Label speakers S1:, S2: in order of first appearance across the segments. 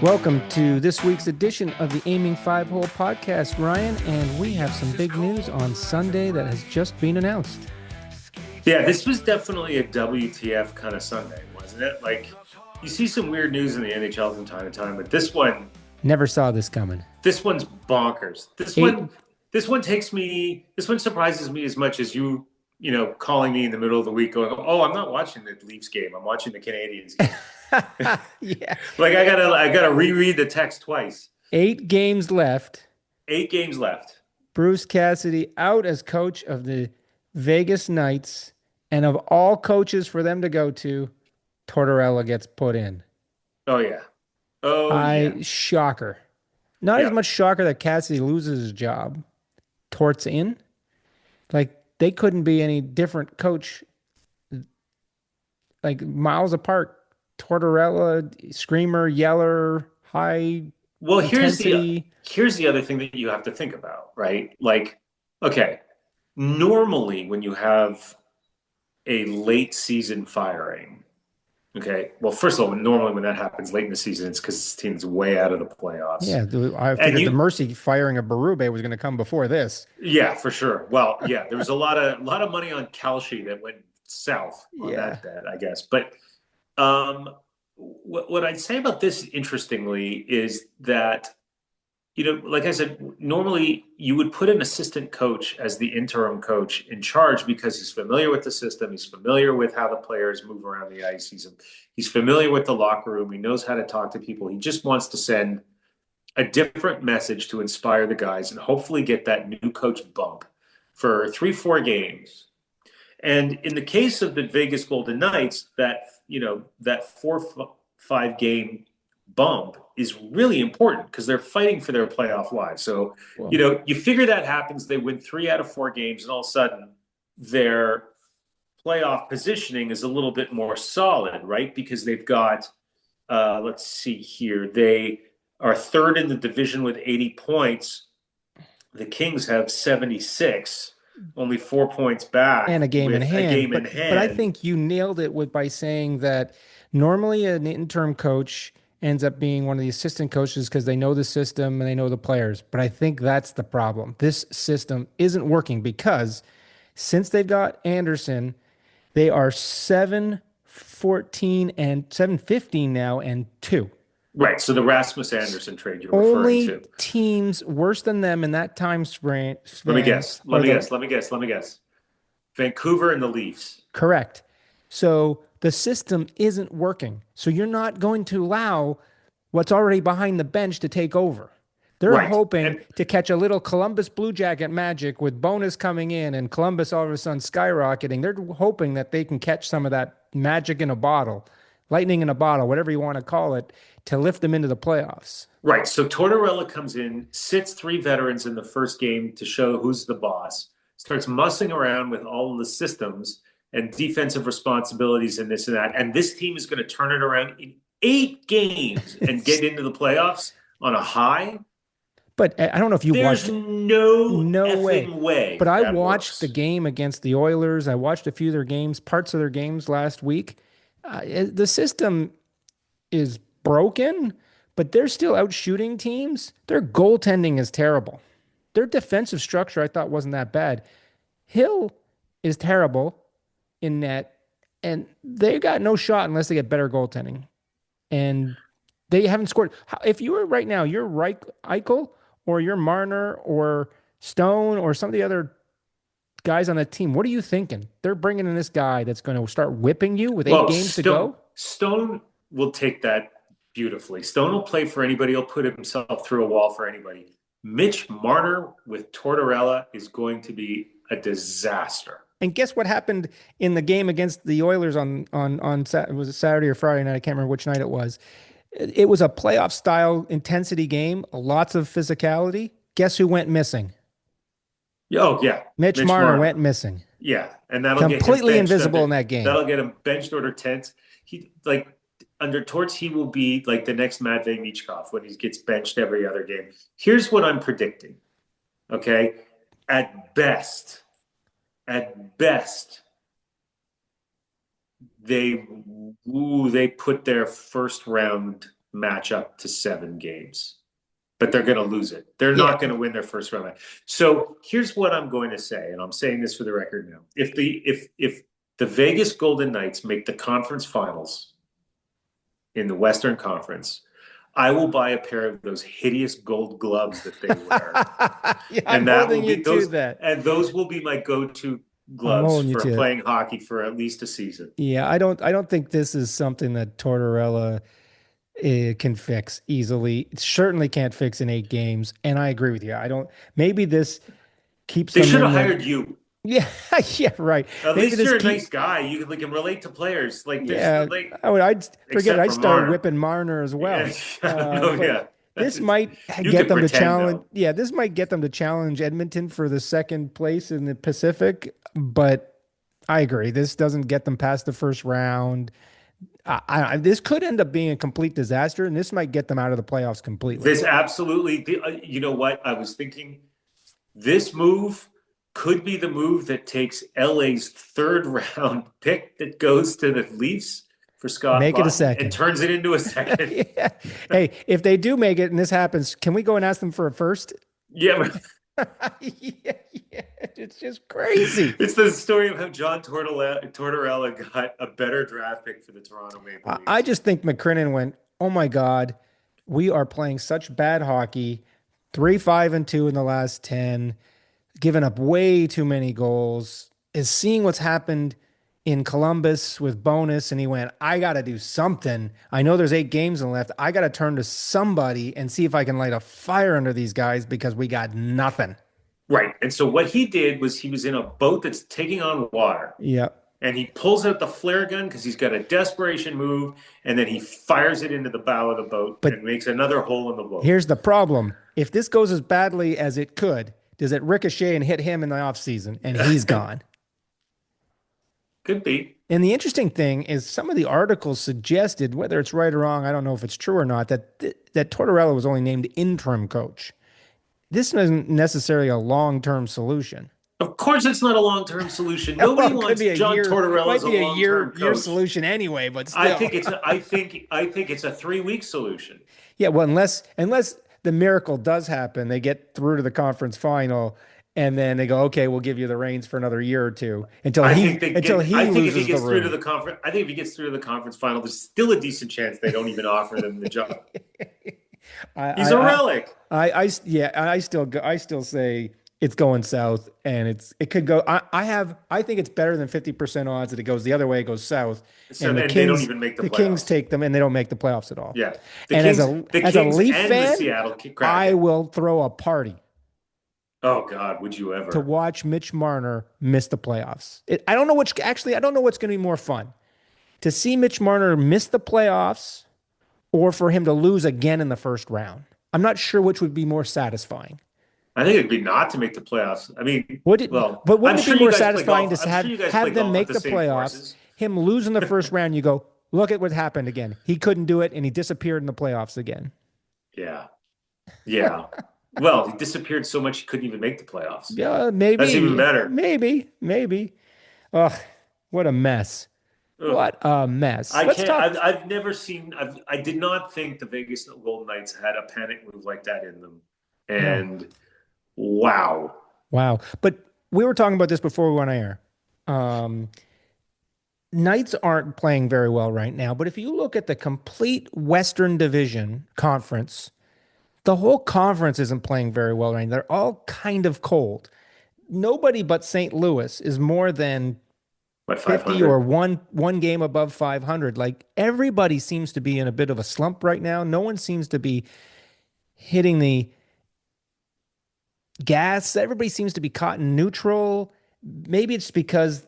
S1: Welcome to this week's edition of the Aiming Five Hole podcast, Ryan, and we have some big news on Sunday that has just been announced.
S2: Yeah, this was definitely a WTF kind of Sunday, wasn't it? Like, you see some weird news in the NHL from time to time, but this one
S1: never saw this coming.
S2: This one's bonkers. This one surprises me as much as you calling me in the middle of the week going, "Oh, I'm not watching the Leafs game. I'm watching the Canadiens game."
S1: Yeah.
S2: Like I gotta reread the text twice.
S1: 8 games left.
S2: 8 games left.
S1: Bruce Cassidy out as coach of the Vegas Knights, and of all coaches for them to go to, Tortorella gets put in.
S2: Oh yeah.
S1: Shocker. Not as much shocker that Cassidy loses his job. Tort's in. Like, they couldn't be any different coach, like miles apart. Tortorella, screamer, yeller, high intensity.
S2: Here's the other thing that you have to think about, right? Like, okay, normally when you have a late season firing, okay, well, first of all, normally when that happens late in the season, it's because this team's way out of the playoffs.
S1: Yeah, I figured the Mercy firing of Berube was going to come before this.
S2: Yeah, for sure. Well, yeah, there was a lot of money on Kalshi that went south on that bet, I guess. But what I'd say about this, interestingly, is that, like I said, normally you would put an assistant coach as the interim coach in charge because he's familiar with the system. He's familiar with how the players move around the ice. He's familiar with the locker room. He knows how to talk to people. He just wants to send a different message to inspire the guys and hopefully get that new coach bump for 3-4 games. And in the case of the Vegas Golden Knights, that 4-5 game bump is really important because they're fighting for their playoff lives. So, you figure that happens, they win 3 out of 4 games, and all of a sudden their playoff positioning is a little bit more solid, right? Because they've got, let's see here, they are third in the division with 80 points. The Kings have 76. Only 4 points back
S1: and a game in hand. But I think you nailed it by saying that normally an interim coach ends up being one of the assistant coaches because they know the system and they know the players. But I think that's the problem. This system isn't working because since they've got Anderson, they are 7-14 and 7-15 now and 2.
S2: Right, so the Rasmus Anderson trade you're referring to.
S1: Only teams worse than them in that time span.
S2: Let me guess. Vancouver and the Leafs.
S1: Correct. So the system isn't working. So you're not going to allow what's already behind the bench to take over. They're hoping to catch a little Columbus Blue Jacket magic with bonus coming in and Columbus all of a sudden skyrocketing. They're hoping that they can catch some of that magic in a bottle, lightning in a bottle, whatever you want to call it, to lift them into the playoffs.
S2: Right. So Tortorella comes in, sits 3 veterans in the first game to show who's the boss, starts mussing around with all of the systems and defensive responsibilities and this and that. And this team is going to turn it around in 8 games and get into the playoffs on a high.
S1: But I don't know if you watched.
S2: There's no way.
S1: But I watched the game against the Oilers. I watched a few of their games, parts of their games last week. The system is broken, but they're still out shooting teams. Their goaltending is terrible. Their defensive structure I thought wasn't that bad. Hill is terrible in net, and they got no shot unless they get better goaltending. And they haven't scored. If you were right now, you're Eichel or you're Marner or Stone or some of the other guys on the team, what are you thinking? They're bringing in this guy that's going to start whipping you with 8 games to go?
S2: Stone will take that beautifully. Stone will play for anybody. He'll put himself through a wall for anybody. Mitch Marner with Tortorella is going to be a disaster.
S1: And guess what happened in the game against the Oilers on was it Saturday or Friday night? I can't remember which night it was. It was a playoff style intensity game, lots of physicality. Guess who went missing?
S2: Oh yeah,
S1: Mitch Marner went missing.
S2: Yeah, and that'll
S1: completely invisible in that game.
S2: That'll get him benched or 10th. He under Torts, he will be like the next Matvei Michkov when he gets benched every other game. Here's what I'm predicting. Okay, at best, they put their first round match up to 7 games, but they're going to lose it. They're
S1: Yeah.
S2: not going to win their first round. So here's what I'm going to say, and I'm saying this for the record now. If the Vegas Golden Knights make the conference finals in the Western Conference, I will buy a pair of those hideous gold gloves that they wear.
S1: Yeah, I'm
S2: And that
S1: holding
S2: will
S1: you
S2: be
S1: to
S2: those,
S1: that.
S2: and those will be my go-to
S1: I'm
S2: gloves
S1: holding you
S2: for
S1: to it.
S2: playing hockey for at least a season.
S1: Yeah, I don't think this is something that Tortorella can fix easily. It certainly can't fix in 8 games. And I agree with you. I don't, maybe this keeps
S2: They
S1: them
S2: should have
S1: in the,
S2: hired you.
S1: yeah, yeah, right.
S2: At
S1: Maybe
S2: least
S1: this
S2: you're a nice
S1: keep,
S2: guy. You can relate to players. Like there's
S1: yeah,
S2: like
S1: I'd forget it.
S2: except
S1: I
S2: for
S1: started
S2: Marner.
S1: whipping Marner as
S2: Yeah,
S1: well.
S2: no,
S1: But
S2: yeah.
S1: this might
S2: You
S1: get
S2: can
S1: them to
S2: pretend
S1: challenge.
S2: though.
S1: Yeah, this might get them to challenge Edmonton for the second place in the Pacific. But I agree. This doesn't get them past the first round. This could end up being a complete disaster, and this might get them out of the playoffs completely.
S2: This absolutely. You know what? I was thinking this move could be the move that takes LA's third round pick that goes to the Leafs for Scott
S1: Make it a
S2: Laughton and
S1: second.
S2: turns it into a second.
S1: Yeah. Hey, if they do make it and this happens, can we go and ask them for a first?
S2: Yeah,
S1: Yeah, yeah. It's just crazy.
S2: it's the story of how John Tortorella got a better draft pick for the Toronto Maple
S1: I
S2: Leafs.
S1: just think McKinnon went, oh my God, we are playing such bad hockey. 3-5-2 in the last 10, giving up way too many goals. Is seeing what's happened in Columbus with bonus, and he went, I got to do something. I know there's 8 games left. I got to turn to somebody and see if I can light a fire under these guys because we got nothing.
S2: Right. And so what he did was he was in a boat that's taking on water.
S1: Yep.
S2: And he pulls out the flare gun because he's got a desperation move, and then he fires it into the bow of the boat
S1: But
S2: and makes another hole in the boat.
S1: here's the problem. If this goes as badly as it could, does it ricochet and hit him in the offseason? And he's gone.
S2: Could be.
S1: And the interesting thing is some of the articles suggested, whether it's right or wrong, I don't know if it's true or not, that Tortorella was only named interim coach. This isn't necessarily a long-term solution.
S2: Of course, it's not a long-term solution.
S1: Well,
S2: Nobody
S1: it could
S2: wants
S1: be a
S2: John
S1: year,
S2: Tortorella
S1: might
S2: as a
S1: be a
S2: long-term
S1: year
S2: coach.
S1: solution anyway, but still.
S2: I think it's a 3-week solution.
S1: Yeah, well, unless the miracle does happen, they get through to the conference final, and then they go, okay, we'll give you the reins for another year or two until
S2: I
S1: he
S2: think they
S1: until
S2: get.
S1: he
S2: I think if he
S1: loses the
S2: gets through to
S1: room.
S2: the conference, I think if he gets through to the conference final, there's still a decent chance they don't even offer them the job.
S1: I,
S2: He's a
S1: I,
S2: relic.
S1: yeah, I still say it's going south, and it could go. I think it's better than 50% odds that it goes the other way. It goes south,
S2: So,
S1: and
S2: and they don't even make the
S1: the Kings
S2: playoffs.
S1: take them, and they don't make the playoffs at all.
S2: Yeah,
S1: And
S2: The
S1: as a
S2: Kings,
S1: Leaf
S2: and the
S1: fan,
S2: Seattle
S1: I
S2: Kraken.
S1: will throw a party
S2: Oh God, would you
S1: to
S2: ever?
S1: watch Mitch Marner miss the playoffs. I don't know I don't know what's going to be more fun to see Mitch Marner miss the playoffs or for him to lose again in the first round. I'm not sure which would be more satisfying.
S2: I think it'd be not to make the playoffs. I mean, well,
S1: But
S2: I'm
S1: wouldn't it
S2: sure
S1: be
S2: you
S1: more
S2: guys play
S1: satisfying
S2: golf.
S1: to
S2: I'm sure you guys play
S1: have them
S2: golf with
S1: make
S2: the
S1: the
S2: same
S1: playoffs,
S2: courses.
S1: him lose in the first round? You go, look at what happened again. He couldn't do it, and he disappeared in the playoffs again.
S2: Yeah, yeah. Well, he disappeared so much he couldn't even make the playoffs.
S1: Yeah,
S2: That's even
S1: maybe,
S2: better.
S1: maybe. Ugh, what a mess.
S2: Ugh.
S1: What a mess.
S2: I
S1: Let's
S2: can't.
S1: talk.
S2: I've never seen. I did not think the Vegas Golden Knights had a panic move like that in them.
S1: No.
S2: And wow.
S1: Wow. But we were talking about this before we went on air. Um, Knights aren't playing very well right now, but if you look at the complete Western Division conference, the whole conference isn't playing very well right now. They're all kind of cold. Nobody but St. Louis is more than
S2: What,
S1: 50 or
S2: 500?
S1: one game above 500. Like everybody seems to be in a bit of a slump right now. No one seems to be hitting the gas. Everybody seems to be caught in neutral. Maybe it's because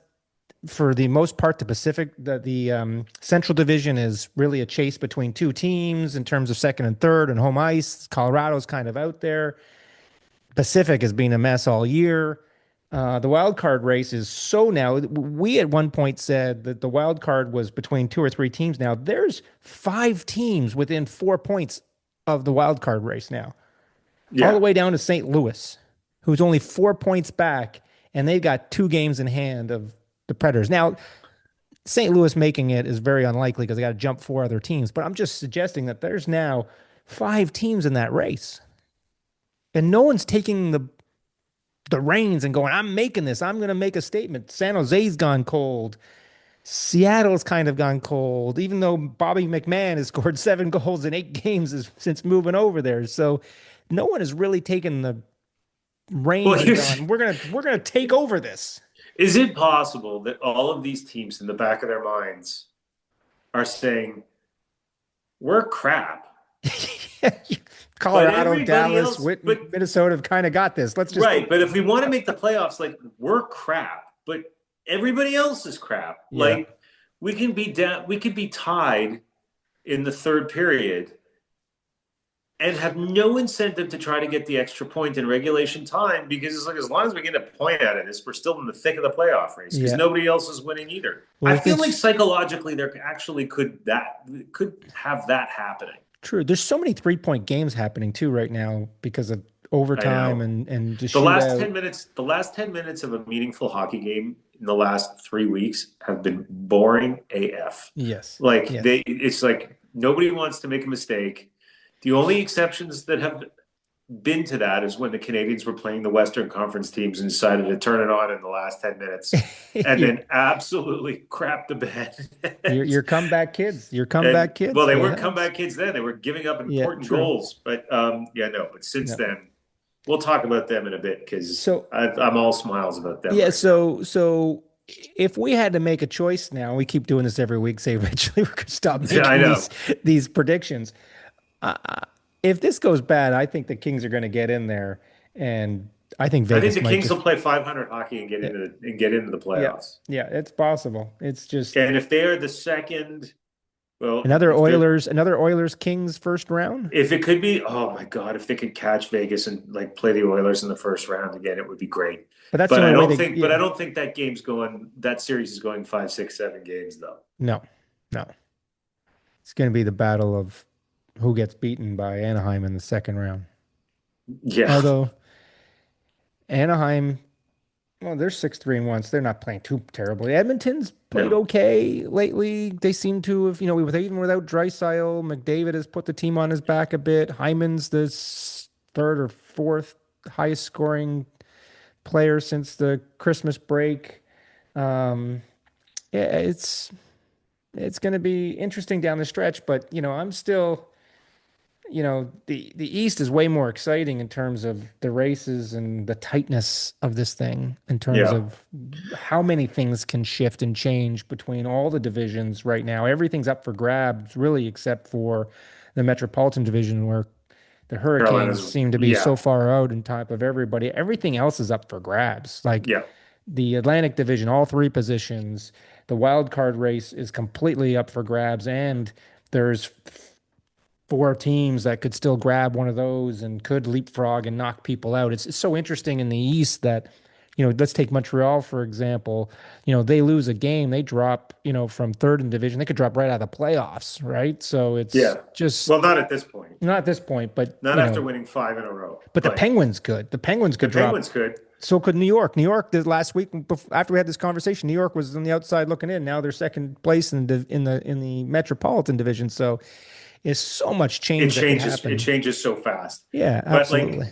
S1: for the most part, the Pacific, the Central Division is really a chase between two teams in terms of second and third and home ice. Colorado's kind of out there. Pacific has been a mess all year. The wild card race is so now. We at one point said that the wild card was between 2 or 3 teams. Now there's 5 teams within 4 points of the wild card race now, all the
S2: Yeah.
S1: way down to St. Louis, who's only 4 points back, and they've got 2 games in hand of the Predators. Now, St. Louis making it is very unlikely because they got to jump four other teams. But I'm just suggesting that there's now five teams in that race, and no one's taking the reins and going, I'm making this. I'm going to make a statement. San Jose's gone cold. Seattle's kind of gone cold, even though Bobby McMahon has scored 7 goals in 8 games since moving over there. So no one has really taken the
S2: Well,
S1: reins and gone, we're gonna take over this.
S2: is it possible that all of these teams in the back of their minds are saying, we're crap, but
S1: Colorado,
S2: everybody
S1: Dallas,
S2: else, but
S1: Minnesota have kind of got this. Let's just
S2: right. But if we want to make the playoffs, like we're crap, but everybody else is crap.
S1: yeah.
S2: Like we can be down, we could be tied in the third period and have no incentive to try to get the extra point in regulation time because it's like as long as we get a point out of this, we're still in the thick of the playoff race because
S1: Yeah.
S2: nobody else is winning either.
S1: Well,
S2: I feel like psychologically there actually could have that happening.
S1: true. There's so many 3-point games happening too right now because of overtime and the shootout.
S2: The last 10 minutes of a meaningful hockey game in the last 3 weeks have been boring AF.
S1: Yes.
S2: Like
S1: Yes.
S2: it's like nobody wants to make a mistake. The only exceptions that have been to that is when the Canadiens were playing the Western Conference teams and decided to turn it on in the last 10 minutes and then absolutely crap the bed.
S1: Your comeback kids. Your comeback kids.
S2: Well, they weren't comeback kids then. They were giving up
S1: Yeah,
S2: important
S1: true.
S2: goals. But but since
S1: Yeah.
S2: then, we'll talk about them in a bit because
S1: So
S2: I'm all smiles about them.
S1: yeah,
S2: Right
S1: so if we had to make a choice now, we keep doing this every week, say eventually we're gonna stop
S2: now. I
S1: making
S2: know.
S1: these predictions. Uh, if this goes bad, I think the Kings are going to get in there, and I think
S2: I think
S1: Vegas
S2: the
S1: might
S2: Kings
S1: just
S2: will play 500 hockey and
S1: yeah,
S2: get into the
S1: yeah,
S2: playoffs.
S1: yeah, it's possible. It's just
S2: And if they are the second, well,
S1: Another Oilers Kings first round.
S2: if it could be, oh my God, if they could catch Vegas and like play the Oilers in the first round again, it would be great.
S1: But that's the only way they
S2: But I don't think that series is going 5, 6, 7 games though.
S1: no, no. It's going to be the battle of who gets beaten by Anaheim in the second round.
S2: Yeah.
S1: Although Anaheim, well, they're 6-3-1, so they're not playing too terribly. Edmonton's played
S2: No.
S1: okay lately. They seem to have, even without Draisaitl, McDavid has put the team on his back a bit. Hyman's the third or fourth highest scoring player since the Christmas break. Um, yeah, it's going to be interesting down the stretch, but I'm still the East is way more exciting in terms of the races and the tightness of this thing, in terms
S2: Yeah.
S1: of how many things can shift and change between all the divisions right now. Everything's up for grabs, really, except for the Metropolitan Division, where the Hurricanes
S2: Carolina's,
S1: seem to be
S2: yeah.
S1: so far out in top of everybody. Everything else is up for grabs. Like
S2: Yeah.
S1: the Atlantic Division, all three positions, the wild card race is completely up for grabs, and there's four teams that could still grab one of those and could leapfrog and knock people out. It's so interesting in the East that, let's take Montreal, for example. They lose a game, they drop, from third in division. They could drop right out of the playoffs, right? So it's
S2: Yeah.
S1: just
S2: Well, not at this point.
S1: not at this point, but,
S2: Not after winning 5 in a row.
S1: but the Penguins could. The Penguins
S2: the
S1: could drop.
S2: Penguins could.
S1: So could New York. New York did last week after we had this conversation. New York was on the outside looking in. Now they're second place in the Metropolitan Division. So it's so much change that can happen.
S2: It changes so fast.
S1: Yeah,
S2: But
S1: absolutely.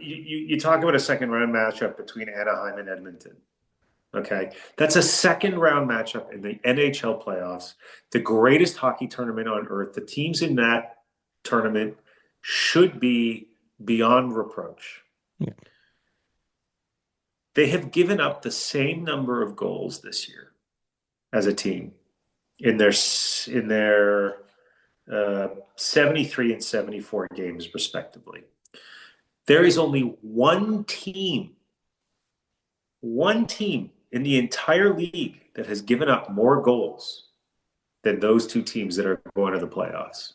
S2: you talk about a second round matchup between Anaheim and Edmonton. Okay, that's a second round matchup in the NHL playoffs, the greatest hockey tournament on earth. The teams in that tournament should be beyond reproach.
S1: Yeah.
S2: They have given up the same number of goals this year as a team in their 73 and 74 games, respectively. There is only one team in the entire league that has given up more goals than those two teams that are going to the playoffs.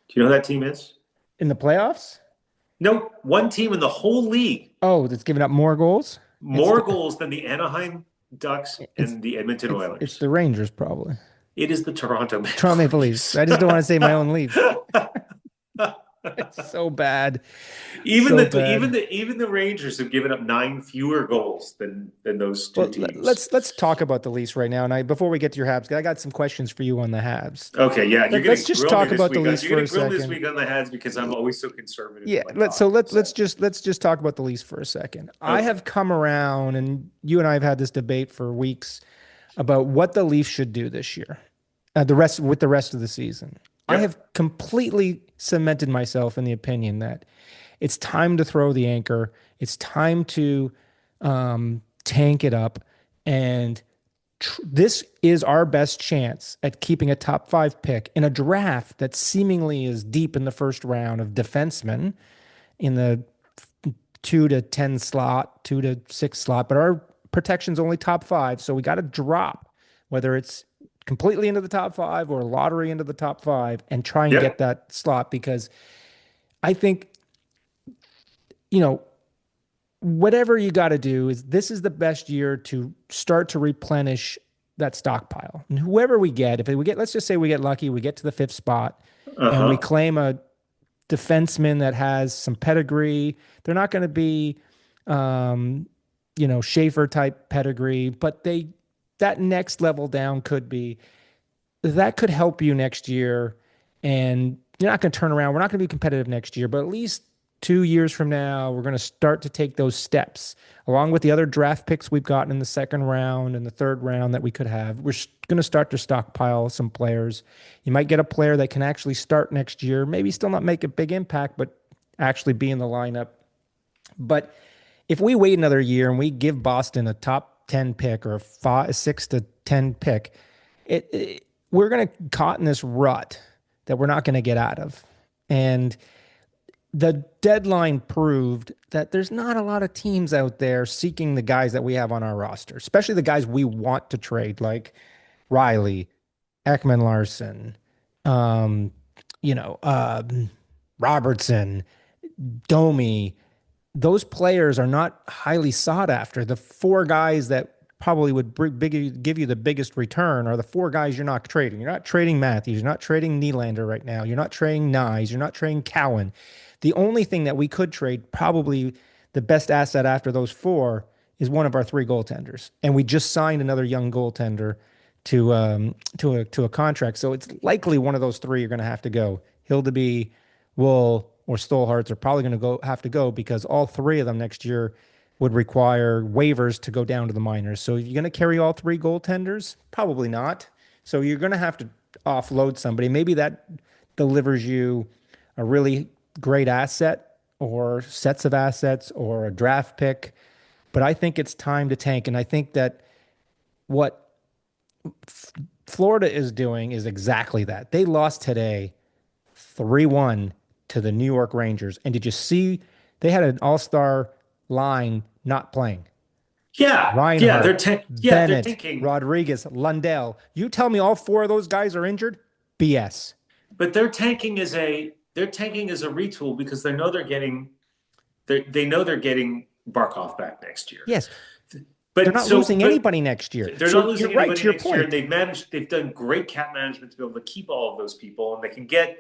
S2: Do you know who that team is?
S1: In the playoffs?
S2: No, one team in the whole league.
S1: Oh, that's given up more goals?
S2: More goals than the Anaheim Ducks and the Edmonton Oilers.
S1: It's the Rangers, probably.
S2: It is the Toronto Maple
S1: Toronto Maple Leafs. I just don't want to say my own Leafs. It's so bad.
S2: Even
S1: So
S2: the
S1: bad.
S2: even the Rangers have given up 9 fewer goals than those two
S1: Well,
S2: teams.
S1: let's talk about the Leafs right now. And before we get to your Habs, I got some questions for you on the Habs.
S2: Okay, yeah, you're
S1: Let's
S2: gonna
S1: just
S2: grill me
S1: talk
S2: this
S1: about the
S2: week.
S1: Leafs
S2: You're
S1: for
S2: gonna
S1: a
S2: grill me this
S1: second.
S2: week on the Habs because I'm always so conservative in
S1: Yeah,
S2: my
S1: let's so
S2: talk.
S1: let
S2: So
S1: let's just talk about the Leafs for a second. I
S2: okay,
S1: have come around, and you and I have had this debate for weeks about what the Leafs should do this year, the rest of the season. I have
S2: yep,
S1: completely cemented myself in the opinion that it's time to throw the anchor. It's time to tank it up, and this is our best chance at keeping a top five pick in a draft that seemingly is deep in the first round of defensemen in the 2 to 10 slot, 2 to 6 slot, but our protection's only top five. So we got to drop, whether it's completely into the top five or lottery into the top five, and try and get
S2: yep.
S1: that slot because I think, you know, whatever you got to do is this is the best year to start to replenish that stockpile. And whoever we get, if we get, let's just say we get lucky, we get to the fifth spot and we
S2: Uh-huh.
S1: claim a defenseman that has some pedigree. They're not going to be, um, Schaefer type pedigree, but that next level down could be that could help you next year. And you're not going to turn around. We're not going to be competitive next year, but at least 2 years from now, we're going to start to take those steps along with the other draft picks we've gotten in the second round and the third round that we could have. We're going to start to stockpile some players. You might get a player that can actually start next year, maybe still not make a big impact, but actually be in the lineup. But if we wait another year and we give Boston a top 10 pick or a 6 to 10 pick, we're going to caught in this rut that we're not going to get out of. And the deadline proved that there's not a lot of teams out there seeking the guys that we have on our roster, especially the guys we want to trade, like Riley, Ekman Larson, um, you know, Robertson, Domi. Those players are not highly sought after. The four guys that probably would give you the biggest return are the four guys you're not trading. You're not trading Matthews. You're not trading Nylander right now. You're not trading Nyes. You're not trading Cowan. The only thing that we could trade, probably the best asset after those four, is one of our three goaltenders. And we just signed another young goaltender to a contract. So it's likely one of those three are going to have to go. Hildeby, Wool, or Stolharts are probably going to have to go because all three of them next year would require waivers to go down to the minors. So you're going to carry all three goaltenders? Probably not. So you're going to have to offload somebody. Maybe that delivers you a really great asset or sets of assets or a draft pick. But I think it's time to tank. And I think that what Florida is doing is exactly that. They lost today 3-1 to the New York Rangers. And did you see they had an all-star line not playing?
S2: Yeah, yeah,
S1: Reinhardt,
S2: they're
S1: Bennett,
S2: tanking,
S1: Rodriguez, Lundell. You tell me all four of those guys are injured? BS.
S2: but they're tanking as a retool because they know they're getting Barkov back next year.
S1: Yes, they're
S2: But
S1: not
S2: so
S1: losing
S2: but
S1: anybody next year.
S2: they're
S1: So
S2: not
S1: you're
S2: losing
S1: right to
S2: anybody
S1: your
S2: next year, and
S1: point.
S2: they've done great cap management to be able to keep all of those people, and they can get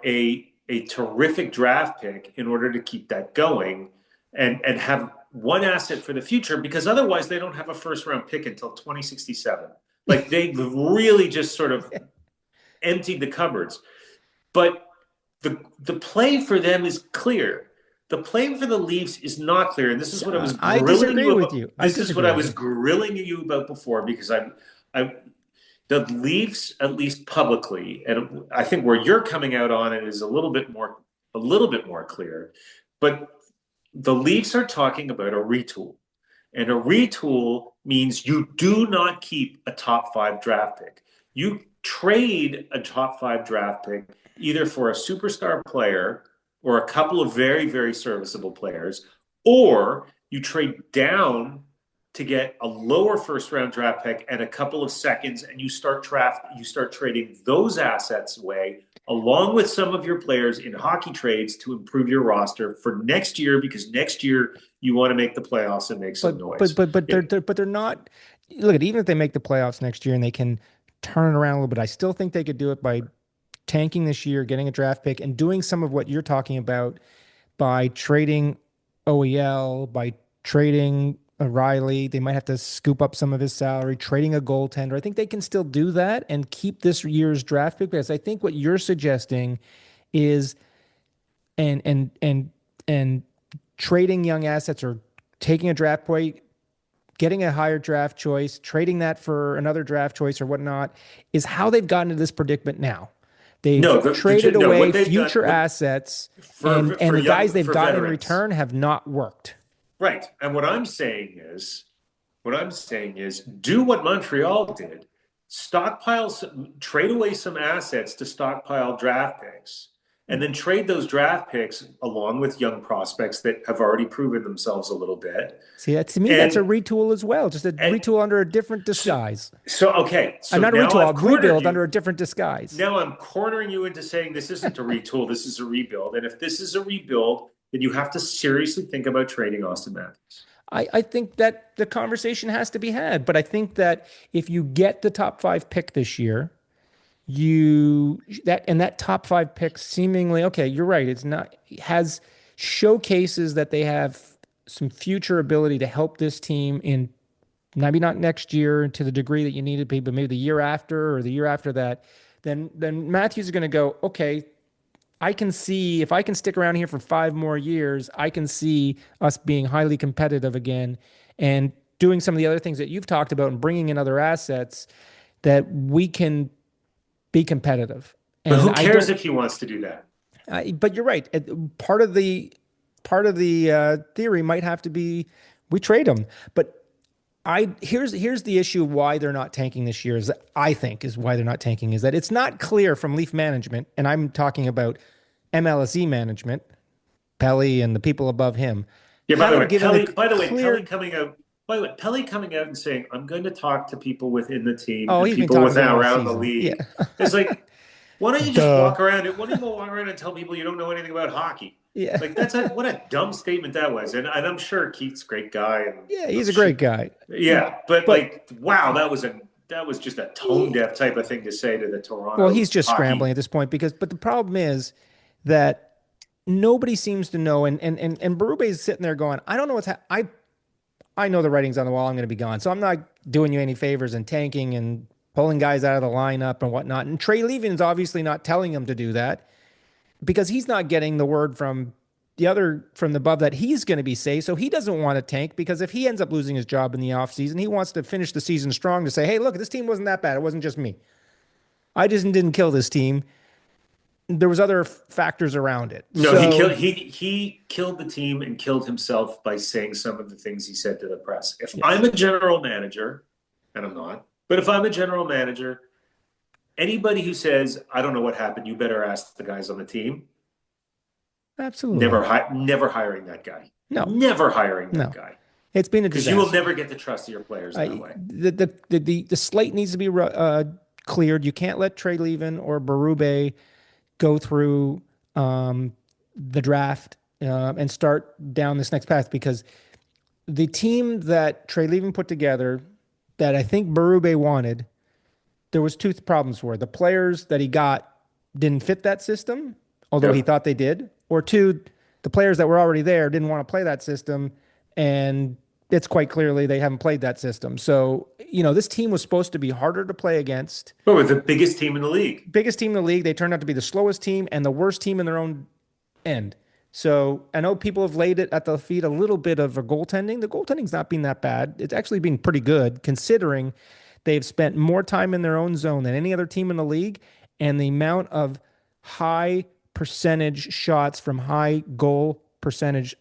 S2: a terrific draft pick in order to keep that going, and have one asset for the future because otherwise they don't have a first round pick until 2067. Like they've really just sort of emptied the cupboards. But the play for them is clear. The play for the Leafs is not clear, and this is what I was
S1: I
S2: grilling
S1: disagree
S2: you
S1: with
S2: about.
S1: you. I
S2: This is what
S1: disagree
S2: I
S1: with
S2: was
S1: you.
S2: grilling you about before because I the Leafs, at least publicly, and I think where you're coming out on it is a little bit more clear. But the Leafs are talking about a retool. And a retool means you do not keep a top five draft pick. You trade a top five draft pick either for a superstar player or a couple of very, very serviceable players, or you trade down to get a lower first round draft pick and a couple of seconds, and you start trading those assets away along with some of your players in hockey trades to improve your roster for next year because next year you want to make the playoffs and make some noise.
S1: They're not. Look at even if they make the playoffs next year and they can turn it around a little bit, I still think they could do it by tanking this year, getting a draft pick, and doing some of what you're talking about by trading OEL, by trading Riley. They might have to scoop up some of his salary, trading a goaltender. I think they can still do that and keep this year's draft pick, because I think what you're suggesting is and trading young assets or taking a draft point, getting a higher draft choice, trading that for another draft choice or whatnot, is how they've gotten to this predicament now. They've
S2: No,
S1: traded
S2: no,
S1: away
S2: what they've done
S1: future assets, and
S2: for
S1: the guys
S2: young
S1: they've
S2: for
S1: gotten in
S2: veterans.
S1: return have not worked.
S2: Right. And what I'm saying is do what Montreal did. Stockpile some, trade away some assets to stockpile draft picks, and then trade those draft picks along with young prospects that have already proven themselves a little bit.
S1: See, that, to me, that's a
S2: And
S1: retool as well, just a
S2: and
S1: retool under a different
S2: so,
S1: disguise.
S2: okay,
S1: I'm
S2: so
S1: not a
S2: now
S1: retool,
S2: I've
S1: a
S2: cornered
S1: rebuild
S2: you.
S1: under a different disguise.
S2: Now I'm cornering you into saying this isn't a retool, this is a rebuild. And if this is a rebuild, then you have to seriously think about trading Austin Matthews.
S1: I think that the conversation has to be had, but I think that if you get the top 5 pick this year, that top 5 pick seemingly, okay, you're right. It's not, has showcases that they have some future ability to help this team in maybe not next year to the degree that you need to be, but maybe the year after or the year after that. Then Matthews is going to go, okay, I can see if I can stick around here for 5 more years, I can see us being highly competitive again and doing some of the other things that you've talked about and bringing in other assets that we can be competitive.
S2: But
S1: And
S2: who
S1: I
S2: cares
S1: don't.
S2: if he wants to do that?
S1: But you're right. Part of the theory might have to be we trade him. But here's the issue of why they're not tanking this year. Is I think is why they're not tanking is that it's not clear from Leaf management, and I'm talking about MLSE management, Pelly and the people above him,
S2: Yeah, by the
S1: haven't
S2: way,
S1: given a
S2: Pelly, by the way, Pelly
S1: clear.
S2: coming out by the way, Pelly coming out and saying, I'm going to talk to people within the team
S1: Oh,
S2: and
S1: he's been
S2: people
S1: talking to
S2: within
S1: them all
S2: around the
S1: season. Yeah,
S2: league. It's like, why don't you just
S1: duh.
S2: walk around it? Why don't you walk around and tell people you don't know anything about hockey?
S1: Yeah,
S2: Like what a dumb statement that was. And I'm sure Keith's a great guy and
S1: yeah,
S2: I'm
S1: he's a
S2: sure,
S1: great guy.
S2: yeah, but
S1: But
S2: like, wow, that was just a tone
S1: he,
S2: deaf type of thing to say to the
S1: well,
S2: Toronto
S1: he's just scrambling
S2: hockey.
S1: at this point but the problem is that nobody seems to know, and Berube is sitting there going, I don't know I know the writing's on the wall. I'm going to be gone, so I'm not doing you any favors and tanking and pulling guys out of the lineup and whatnot. And Trey Levin's obviously not telling him to do that because he's not getting the word from the above that he's going to be safe. So he doesn't want to tank because if he ends up losing his job in the offseason, he wants to finish the season strong to say, hey, look, this team wasn't that bad. It wasn't just me. I just didn't kill this team. There was other factors around it.
S2: No,
S1: So
S2: he killed the team and killed himself by saying some of the things he said to the press. If I'm
S1: yes,
S2: a general manager, and I'm not, but if I'm a general manager, anybody who says, I don't know what happened, you better ask the guys on the team.
S1: absolutely.
S2: Never hiring that guy.
S1: No,
S2: Never hiring that
S1: no.
S2: guy.
S1: It's been a
S2: Because you will
S1: disaster.
S2: never get the trust of your players that way.
S1: The slate needs to be cleared. You can't let Trey Levin or Berube go through the draft and start down this next path because the team that Trey Levin put together that I think Berube wanted, there was 2 problems for it. The players that he got didn't fit that system, although he
S2: Yep.
S1: thought they did, or 2, the players that were already there didn't want to play that system, and it's quite clearly they haven't played that system. So, this team was supposed to be harder to play against.
S2: But we're the biggest team in the league.
S1: Biggest team in the league. They turned out to be the slowest team and the worst team in their own end. So I know people have laid it at the feet a little bit of a goaltending. The goaltending's not been that bad. It's actually been pretty good considering they've spent more time in their own zone than any other team in the league. And the amount of high percentage shots from high goal percentage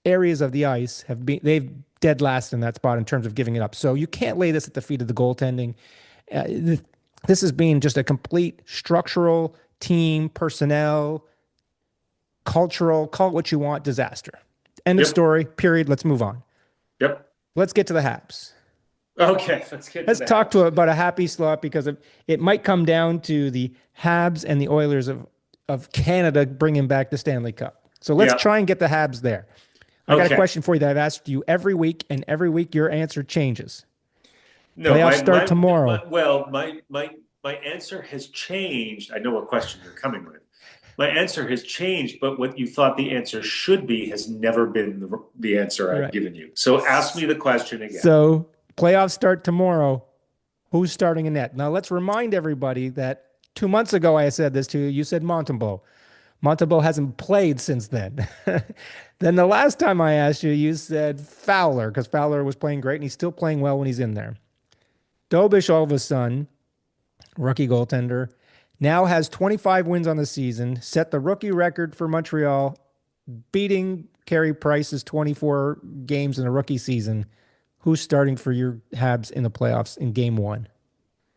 S1: areas of the ice they've dead last in that spot in terms of giving it up. So you can't lay this at the feet of the goaltending. This has been just a complete structural team, personnel, cultural, call it what you want, disaster. End of
S2: Yep.
S1: story, period. Let's move on.
S2: Yep.
S1: Let's get to the Habs.
S2: Okay, let's get to
S1: Let's
S2: the
S1: talk
S2: Habs.
S1: about a happy slot because it might come down to the Habs and the Oilers of Canada bringing back the Stanley Cup. So let's
S2: Yeah.
S1: try and get the Habs there. I got a
S2: Okay.
S1: question for you that I've asked you every week, and every week your answer changes.
S2: No,
S1: Playoffs start tomorrow.
S2: well, my my answer has changed. I know what question you're coming with. My answer has changed, but what you thought the answer should be has never been the answer I've
S1: Right.
S2: given you. So ask me the question again.
S1: So playoffs start tomorrow. Who's starting in net? Now let's remind everybody that 2 months ago I said this to you. You said Montembeault. Montembeault hasn't played since then. Then the last time I asked you, you said Fowler because Fowler was playing great and he's still playing well when he's in there. Dobish, all of a sudden, rookie goaltender, now has 25 wins on the season, set the rookie record for Montreal, beating Carey Price's 24 games in a rookie season. Who's starting for your Habs in the playoffs in game one?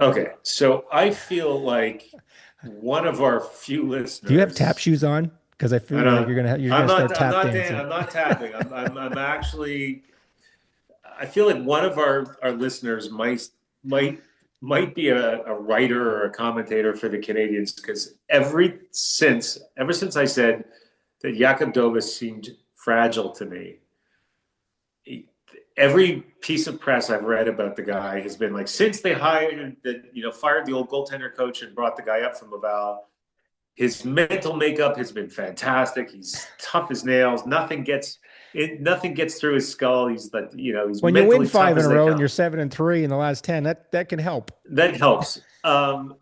S2: Okay, so I feel like one of our few
S1: Do you have tap
S2: listeners.
S1: shoes on? Because I feel
S2: I
S1: like
S2: don't.
S1: you're gonna start tap
S2: I'm
S1: dancing.
S2: not tapping. I'm actually. I feel like one of our listeners might might be a writer or a commentator for the Canadians because ever since I said that Jakob Dobas seemed fragile to me, every piece of press I've read about the guy has been like since they fired the old goaltender coach and brought the guy up from Laval, his mental makeup has been fantastic. He's tough as nails. Nothing gets through his skull. He's like, he's
S1: When you win
S2: mentally tough
S1: five in
S2: as
S1: a
S2: they
S1: row and you're
S2: come.
S1: 7-3 in the last 10, that can help.
S2: That helps. And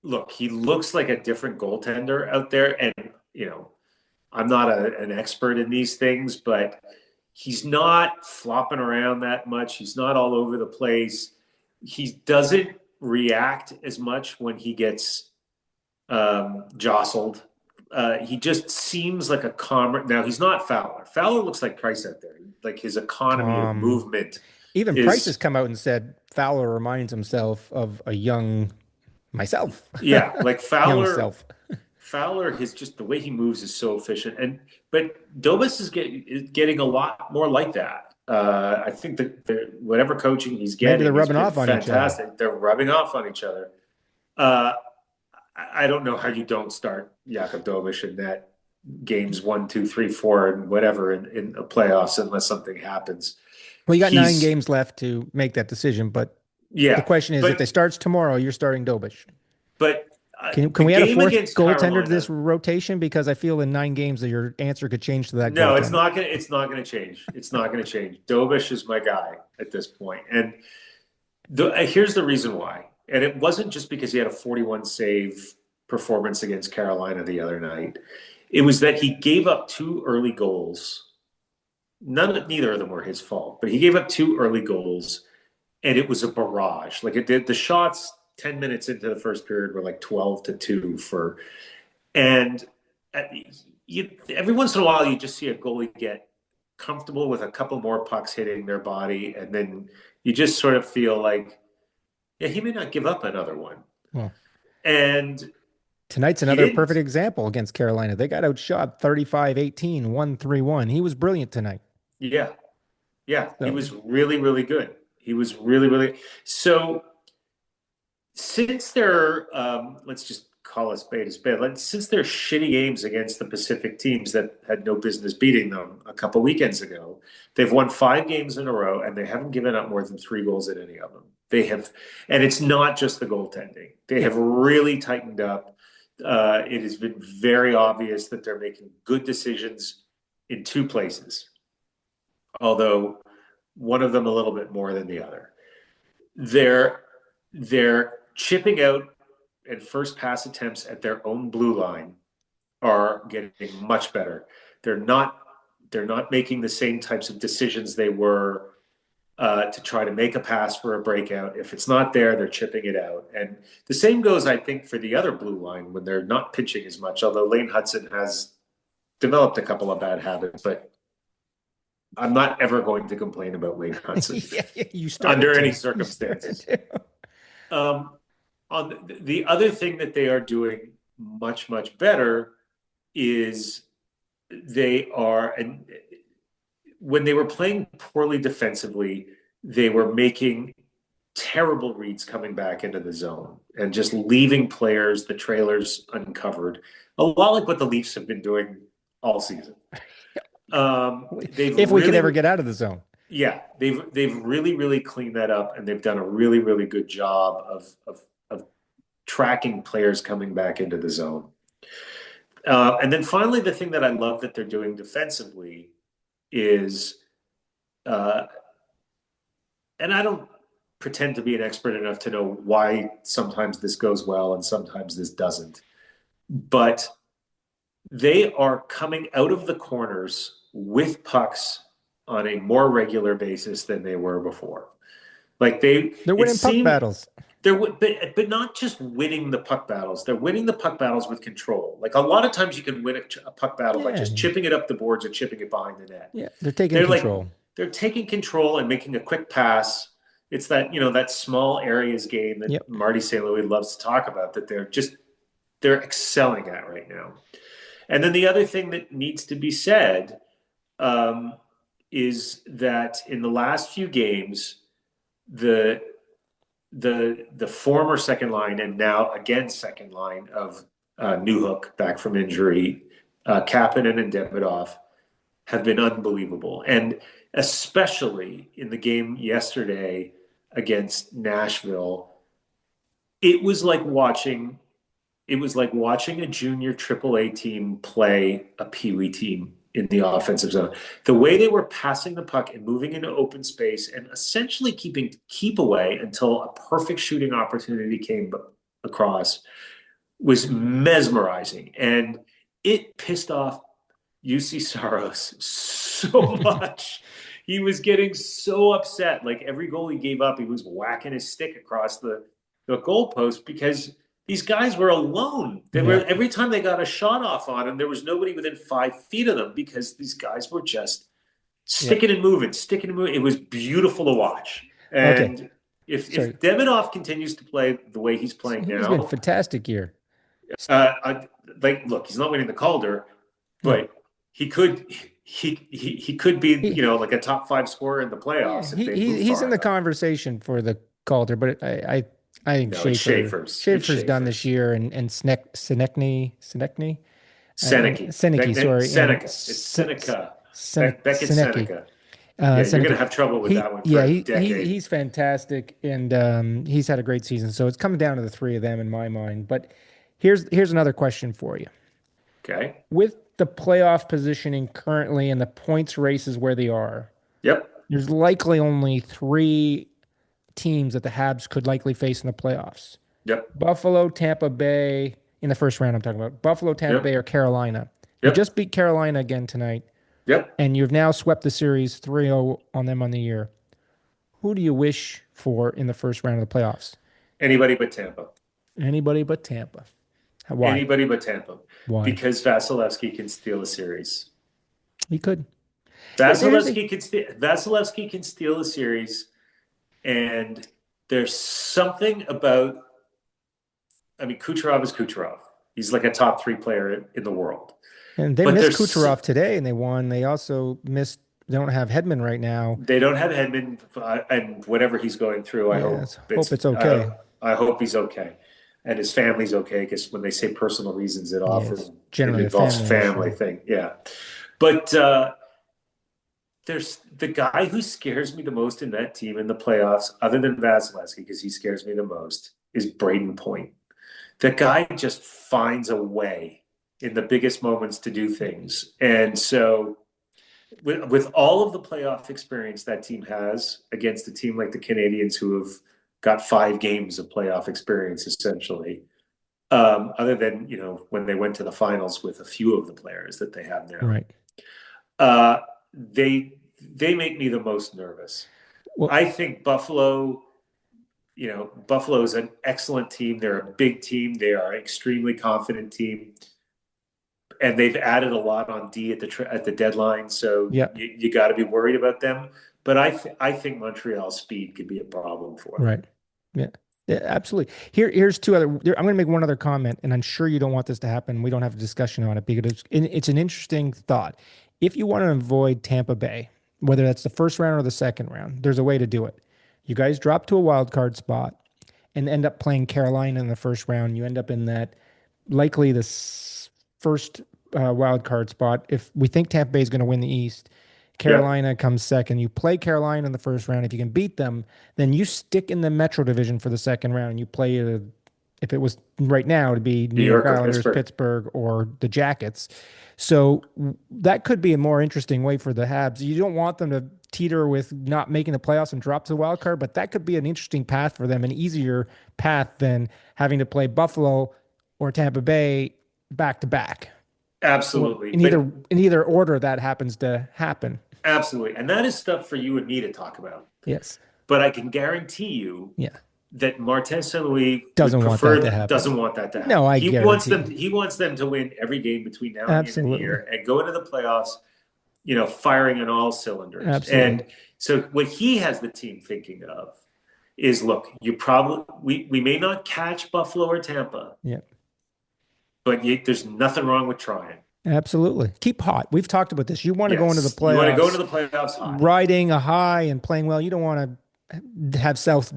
S2: look, he looks like a different goaltender out there. And, I'm not an expert in these things, but he's not flopping around that much. He's not all over the place. He doesn't react as much when he gets jostled. He just seems like a calmer. Now he's not Fowler. Fowler looks like Price out there. Like his economy of movement
S1: Even Price has
S2: is,
S1: come out and said Fowler reminds himself of a young myself,
S2: yeah, like
S1: young
S2: Fowler.
S1: self.
S2: Fowler, his just the way he moves is so efficient, but Dobas is getting a lot more like that. I think that whatever coaching he's
S1: Maybe they're
S2: getting has
S1: rubbing
S2: been
S1: off on each other.
S2: fantastic. They're rubbing off on each other. Uh, I don't know how you don't start Jakob Dobas in that games 1, 2, 3, 4, and whatever in the playoffs unless something happens.
S1: Well, you got 9
S2: He's
S1: games left to make that decision, but the
S2: yeah,
S1: question is, if it
S2: but
S1: starts tomorrow, you're starting Dobish.
S2: but
S1: Can
S2: the
S1: we add a
S2: game
S1: fourth
S2: against
S1: goaltender to this
S2: Carolina.
S1: rotation? Because I feel in 9 games that your answer could change to that
S2: No, it's
S1: goaltender.
S2: not gonna. It's not gonna change. It's not gonna change. Dobish is my guy at this point, and here's the reason why. And it wasn't just because he had a 41 save performance against Carolina the other night. It was that he gave up 2 early goals. Neither of them were his fault, but he gave up 2 early goals, and it was a barrage. Like it did. The shots 10 minutes into the first period were like 12-2 for, and every once in a while you just see a goalie get comfortable with a couple more pucks hitting their body, and then you just sort of feel like, yeah, he may not give up another one.
S1: Well,
S2: And
S1: tonight's
S2: he
S1: another perfect
S2: didn't.
S1: example against Carolina. They got outshot 35-18, 1-3-1. He was brilliant tonight.
S2: Yeah. Yeah. He
S1: So
S2: was really, really good. He was really, really. So since they're, let's just call a spade a spade. Since they're shitty games against the Pacific teams that had no business beating them a couple weekends ago, they've won 5 games in a row and they haven't given up more than 3 goals in any of them. They have, and it's not just the goaltending. They
S1: yeah,
S2: have really tightened up. It has been very obvious that they're making good decisions in 2 places, although one of them a little bit more than the other. They're they're chipping out and first pass attempts at their own blue line are getting much better. They're not they're not making the same types of decisions they were to try to make a pass for a breakout. If it's not there, they're chipping it out. And the same goes, I think, for the other blue line when they're not pitching as much, although Lane Hudson has developed a couple of bad habits, but I'm not ever going to complain about Lane Hudson
S1: yeah, you started
S2: under any
S1: to. You started
S2: circumstances.
S1: to.
S2: Um, on the other thing that they are doing much, much better is they are, and when they were playing poorly defensively, they were making terrible reads coming back into the zone and just leaving players, the trailers uncovered. A lot like what the Leafs have been doing all season. They've
S1: If we could
S2: really,
S1: ever get out of the zone.
S2: Yeah, they've really cleaned that up, and they've done a really good job of tracking players coming back into the zone. And then finally, the thing that I love that they're doing defensively is, uh, and I don't pretend to be an expert enough to know why sometimes this goes well and sometimes this doesn't, but they are coming out of the corners with pucks on a more regular basis than they were before. Like
S1: They're
S2: it
S1: winning puck
S2: seemed
S1: battles.
S2: but not just winning the puck battles. They're winning the puck battles with control. Like a lot of times you can win a puck battle by
S1: Yeah,
S2: just chipping it up the boards or chipping it behind the net.
S1: yeah, they're taking
S2: They're like
S1: control.
S2: they're taking control and making a quick pass. It's that, that small areas game that
S1: Yep.
S2: Marty St. Louis loves to talk about that they're excelling at right now. And then the other thing that needs to be said, um, is that in the last few games, the the former second line and now again second line of Newhook back from injury, Kapanen and Davidoff have been unbelievable, and especially in the game yesterday against Nashville, it was like watching a junior AAA team play a Pee Wee team in the offensive zone. The way they were passing the puck and moving into open space and essentially keep away until a perfect shooting opportunity came across was mesmerizing. And it pissed off UC Saros so much. He was getting so upset. Like every goal he gave up, he was whacking his stick across the goalpost because these guys were alone. They were
S1: Yeah.
S2: every time they got a shot off on him, there was nobody within 5 feet of them because these guys were just
S1: Yep.
S2: sticking and moving, sticking and moving. It was beautiful to watch.
S1: Okay.
S2: And if
S1: Sorry.
S2: Demidov continues to play the way he's playing
S1: He's been
S2: now,
S1: fantastic year.
S2: look, he's not winning the Calder,
S1: No.
S2: but he could he could be,
S1: He
S2: like a top five scorer in the
S1: yeah,
S2: playoffs if they move
S1: he's
S2: far
S1: in the
S2: enough.
S1: conversation for the Calder, but I think
S2: No, it's Schaefer's. It's
S1: Schaefer's done this
S2: Schaefer's.
S1: year, and Senekny Seneke, sorry, and
S2: Seneca. It's Seneca. Beckett
S1: Seneke.
S2: Seneca. Yeah, you're going to
S1: Seneke.
S2: have trouble with that one for
S1: Yeah,
S2: a decade.
S1: he's fantastic, and he's had a great season. So it's coming down to the three of them in my mind. But here's another question for you.
S2: Okay.
S1: With the playoff positioning currently and the points races where they are,
S2: Yep.
S1: there's likely only three teams that the Habs could likely face in the playoffs.
S2: Yep.
S1: Buffalo, Tampa Bay, in the first round I'm talking about. Buffalo, Tampa Bay,
S2: Yep.
S1: or Carolina. You
S2: Yep.
S1: just beat Carolina again tonight,
S2: Yep.
S1: and you've now swept the series 3-0 on them on the year. Who do you wish for in the first round of the playoffs?
S2: Anybody but Tampa.
S1: Anybody but Tampa. Why?
S2: Anybody but Tampa.
S1: Why?
S2: Because Vasilevsky can steal a series.
S1: He could. Here's the
S2: Vasilevsky can steal a series, and there's something about. I mean, Kucherov is Kucherov. He's like a top three player in the world.
S1: and they
S2: But
S1: missed
S2: there's
S1: Kucherov today, and they won. They also missed. They don't have Hedman right now.
S2: they don't have Hedman, and whatever he's going through, I
S1: Yeah,
S2: hope
S1: let's hope it's okay.
S2: I hope he's okay, and his family's okay. Because when they say personal reasons, it
S1: Yeah,
S2: often
S1: it's
S2: it
S1: generally a
S2: involves
S1: family
S2: family
S1: issue.
S2: thing. Yeah, but there's the guy who scares me the most in that team in the playoffs, other than Vasilevsky, because he scares me the most, is Braden Point. That guy just finds a way in the biggest moments to do things. And so, with all of the playoff experience that team has against a team like the Canadiens, who have got 5 games of playoff experience essentially, other than when they went to the finals with a few of the players that they have now,
S1: Right.
S2: uh, they make me the most nervous.
S1: Well,
S2: I think Buffalo is an excellent team. They're a big team. They are an extremely confident team, and they've added a lot on D at the deadline. So
S1: yeah.
S2: you got to be worried about them. But I think Montreal's speed could be a problem for them.
S1: Right. Yeah. Yeah, absolutely. Here's two other. I'm going to make one other comment, and I'm sure you don't want this to happen. We don't have a discussion on it because it's an interesting thought. If you want to avoid Tampa Bay, whether that's the first round or the second round, there's a way to do it. You guys drop to a wild card spot and end up playing Carolina in the first round. You end up in that likely the first wild card spot. If we think Tampa Bay is going to win the East,
S2: Yep.
S1: Carolina comes second. You play Carolina in the first round. If you can beat them, then you stick in the Metro Division for the second round. And you play, if it was right now, it'd be
S2: New
S1: New York
S2: York or
S1: Islanders,
S2: Pittsburgh.
S1: Pittsburgh, or the Jackets. So that could be a more interesting way for the Habs. You don't want them to teeter with not making the playoffs and drop to the wild card, but that could be an interesting path for them, an easier path than having to play Buffalo or Tampa Bay back to back. Or
S2: Absolutely.
S1: in
S2: But
S1: either order that happens to happen.
S2: absolutely. And that is stuff for you and me to talk about.
S1: Yes.
S2: But I can guarantee you
S1: Yeah.
S2: that Martin St. Louis would
S1: Doesn't want that
S2: prefer
S1: to happen.
S2: doesn't want that to
S1: No,
S2: happen.
S1: I guarantee.
S2: He wants them to win every game between now and the end of the
S1: Absolutely.
S2: year and go into the playoffs, firing on all cylinders.
S1: Absolutely.
S2: And so what he has the team thinking of is, look, we may not catch Buffalo or Tampa,
S1: Yeah.
S2: but there's nothing wrong with trying.
S1: Absolutely. Keep hot. We've talked about this. You want to go into the
S2: Yes, you want to go into
S1: playoffs
S2: the playoffs hot.
S1: riding a high and playing well. You don't want to have self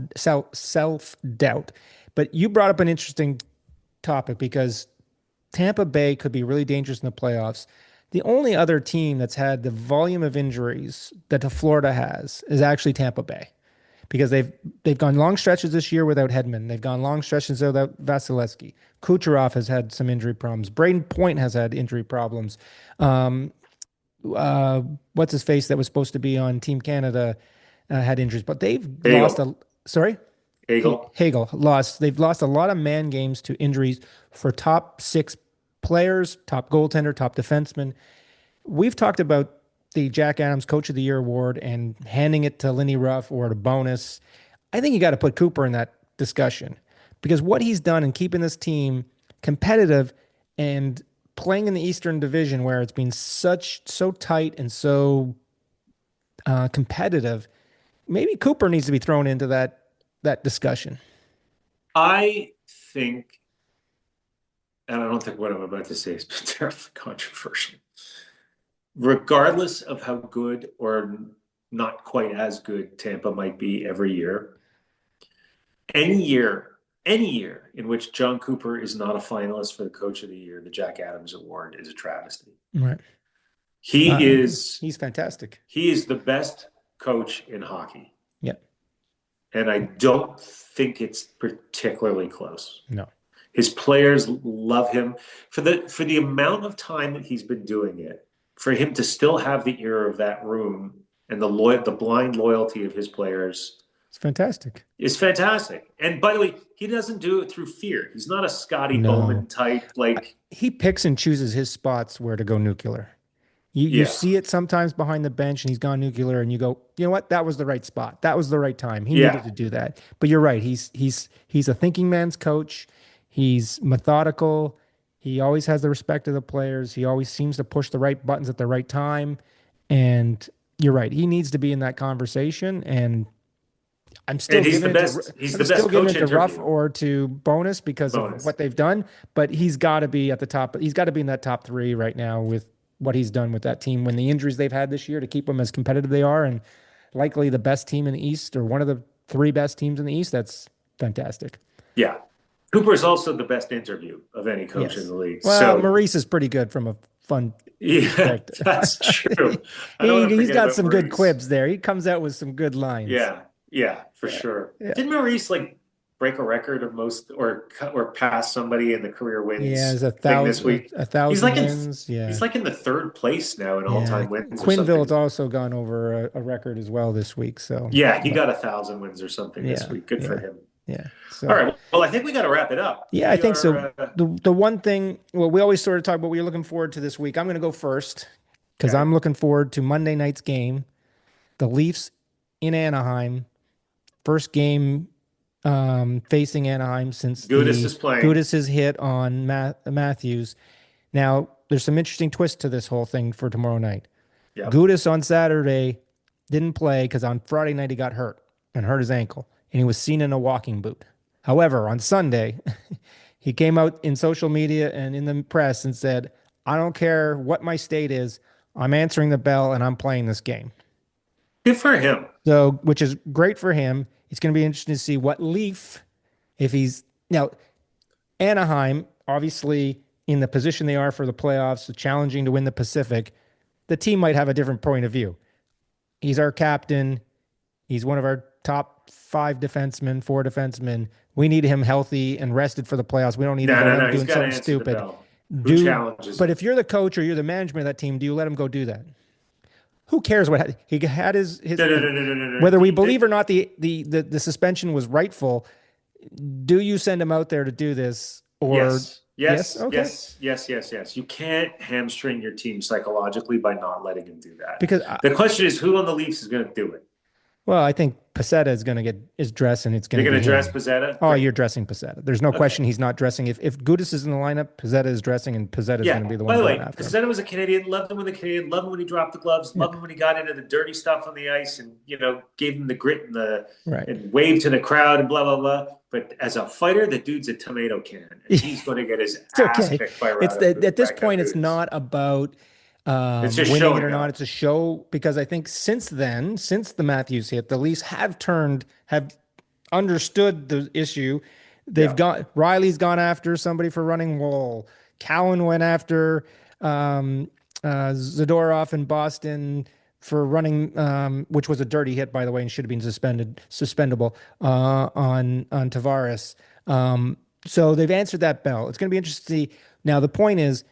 S1: doubt. But you brought up an interesting topic because Tampa Bay could be really dangerous in the playoffs. The only other team that's had the volume of injuries that the Florida has is actually Tampa Bay because they've gone long stretches this year without Hedman. They've gone long stretches without Vasilevsky. Kucherov has had some injury problems. Braden Point has had injury problems. Um, what's his face that was supposed to be on Team Canada had injuries, but they've lost
S2: Hagel,
S1: a. Sorry,
S2: Hagel.
S1: Hagel lost. They've lost a lot of man games to injuries for top six players, top goaltender, top defenseman. We've talked about the Jack Adams Coach of the Year award and handing it to Lindy Ruff or to Bonus. I think you got to put Cooper in that discussion because what he's done in keeping this team competitive and playing in the Eastern Division where it's been so tight and so competitive, maybe Cooper needs to be thrown into that discussion.
S2: I think, and I don't think what I'm about to say is terribly controversial. Regardless of how good or not quite as good Tampa might be every year, any year in which John Cooper is not a finalist for the Coach of the Year, the Jack Adams Award, is a travesty.
S1: Right.
S2: He is
S1: He's fantastic.
S2: he is the best coach in hockey,
S1: Yeah.
S2: and I don't think it's particularly close.
S1: No.
S2: His players love him for the amount of time that he's been doing it. For him to still have the ear of that room and the blind loyalty of his players
S1: It's fantastic.
S2: is fantastic. And by the way, he doesn't do it through fear. He's not a Scotty
S1: No.
S2: Bowman type. Like,
S1: He picks and chooses his spots where to go nuclear. You
S2: yeah,
S1: see it sometimes behind the bench and he's gone nuclear and you go, you know what? That was the right spot. That was the right time. He needed
S2: yeah.
S1: to do that. But you're right. He's a thinking man's coach. He's methodical. He always has the respect of the players. He always seems to push the right buttons at the right time. And you're right. He needs to be in that conversation. And I'm still
S2: And he's the
S1: giving it
S2: best.
S1: to
S2: He's
S1: I'm
S2: the
S1: still
S2: best
S1: giving
S2: coach
S1: it to Ruff
S2: interview.
S1: or to Bonus because of
S2: Bonus.
S1: what they've done. But he's got to be at the top. He's got to be in that top three right now with what he's done with that team when the injuries they've had this year to keep them as competitive they are and likely the best team in the East or one of the three best teams in the East. That's fantastic.
S2: Yeah. Cooper is also the best interview of any coach in
S1: Yes.
S2: the league.
S1: Well,
S2: So,
S1: Maurice is pretty good from a fun
S2: yeah,
S1: perspective.
S2: that's true. I don't want to
S1: He's
S2: forget
S1: got
S2: about
S1: some good
S2: Maurice.
S1: quibs there. He comes out with some good lines.
S2: Yeah, yeah, for
S1: Yeah.
S2: sure.
S1: Yeah.
S2: Did Maurice like break a record of most or pass somebody in the career
S1: Yeah,
S2: wins
S1: there's
S2: thing this week?
S1: a
S2: He's
S1: thousand
S2: like in
S1: wins. Yeah.
S2: he's like in the third place now in
S1: Yeah.
S2: all-time wins or
S1: Quinville's
S2: something.
S1: also gone over a record as well this week. So,
S2: Yeah, he
S1: but
S2: got 1,000 wins or something this
S1: yeah,
S2: week. Good for
S1: yeah,
S2: him.
S1: yeah.
S2: All
S1: So,
S2: right. Well, I think we got to wrap it up.
S1: yeah, I
S2: We
S1: think so.
S2: are
S1: The one thing, well, we always sort of talk about what you're looking forward to this week. I'm going to go first because
S2: okay.
S1: I'm looking forward to Monday night's game, the Leafs in Anaheim. First game facing Anaheim since
S2: Gudis
S1: the
S2: is playing.
S1: Gudis' hit on Matthews. Now, there's some interesting twists to this whole thing for tomorrow night.
S2: Yep.
S1: Gudis on Saturday didn't play because on Friday night he got hurt and hurt his ankle, and he was seen in a walking boot. However, on Sunday, he came out in social media and in the press and said, I don't care what my state is, I'm answering the bell and I'm playing this game.
S2: Good for him.
S1: So, which is great for him. It's going to be interesting to see what Leaf, if he's now Anaheim, obviously in the position they are for the playoffs, challenging to win the Pacific, the team might have a different point of view. He's our captain. He's one of our top 4 defensemen. We need him healthy and rested for the playoffs. We don't need him doing something stupid.
S2: Who challenges
S1: but
S2: him?
S1: if you're the coach or you're the management of that team, do you let him go do that? Who cares what he had his
S2: No.
S1: whether we believe or not the suspension was rightful? Do you send him out there to do this? Or
S2: yes.
S1: Okay.
S2: Yes. You can't hamstring your team psychologically by not letting him do that.
S1: Because
S2: the question is, who on the Leafs is going to do it?
S1: Well, I think Pacetta is going to get his dress, and it's going to.
S2: You're going to dress Pacetta?
S1: Oh, you're dressing Pacetta. There's no question he's not dressing. If Gudas is in the lineup, Pacetta is dressing, and Pacetta is going to be the one.
S2: By the way,
S1: after
S2: Pacetta
S1: him.
S2: was a Canadian. Loved him when the Canadian. Loved him when he dropped the gloves. Loved him when he got into the dirty stuff on the ice, and gave him the grit and waved to the crowd and blah blah blah. But as a fighter, the dude's a tomato can. And he's going to get his ass kicked by
S1: at this point, it's not about winning it or not. It's a show, because I think since the Matthews hit, the Leafs have understood the issue. They've got Riley's gone after somebody for running wall. Cowan went after Zadorov in Boston for running, which was a dirty hit, by the way, and should have been suspendable on Tavares. So they've answered that bell. It's going to be interesting to see. Now, the point is,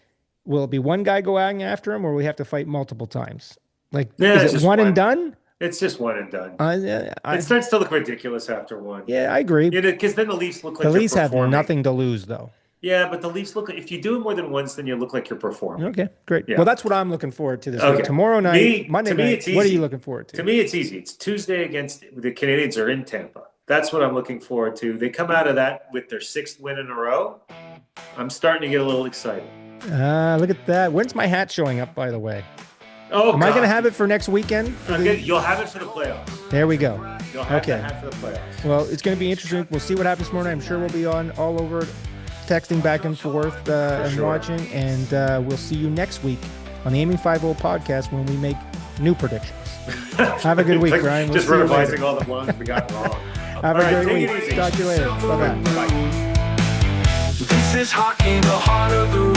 S1: will it be one guy going after him, or will we have to fight multiple times? Is it one and done?
S2: It's just one and done. It starts to look ridiculous after one.
S1: Yeah, I agree.
S2: Because then the Leafs look like
S1: the Leafs have nothing to lose, though.
S2: Yeah, but the Leafs if you do it more than once, then you look like you're performing.
S1: Okay, great. Yeah. Well, that's what I'm looking forward to this week. Tomorrow night, Monday night, what are you looking forward to?
S2: To me, it's easy. It's Tuesday against the Canadiens are in Tampa. That's what I'm looking forward to. They come out of that with their 6th win in a row. I'm starting to get a little excited.
S1: Look at that. When's my hat showing up, by the way?
S2: Am
S1: I going to have it for next weekend?
S2: You'll have it for the playoffs.
S1: There we go.
S2: You'll have the hat for the playoffs.
S1: Well, it's going to be interesting. We'll see what happens tomorrow night. I'm sure we'll be on all over, texting back and forth and watching. And we'll see you next week on the Aiming 5-0 podcast when we make new predictions. Have a good week, Brian.
S2: Just revising all the ones we got wrong.
S1: Have a great week. Talk to you later. Bye-bye.
S3: This is hockey, the heart of the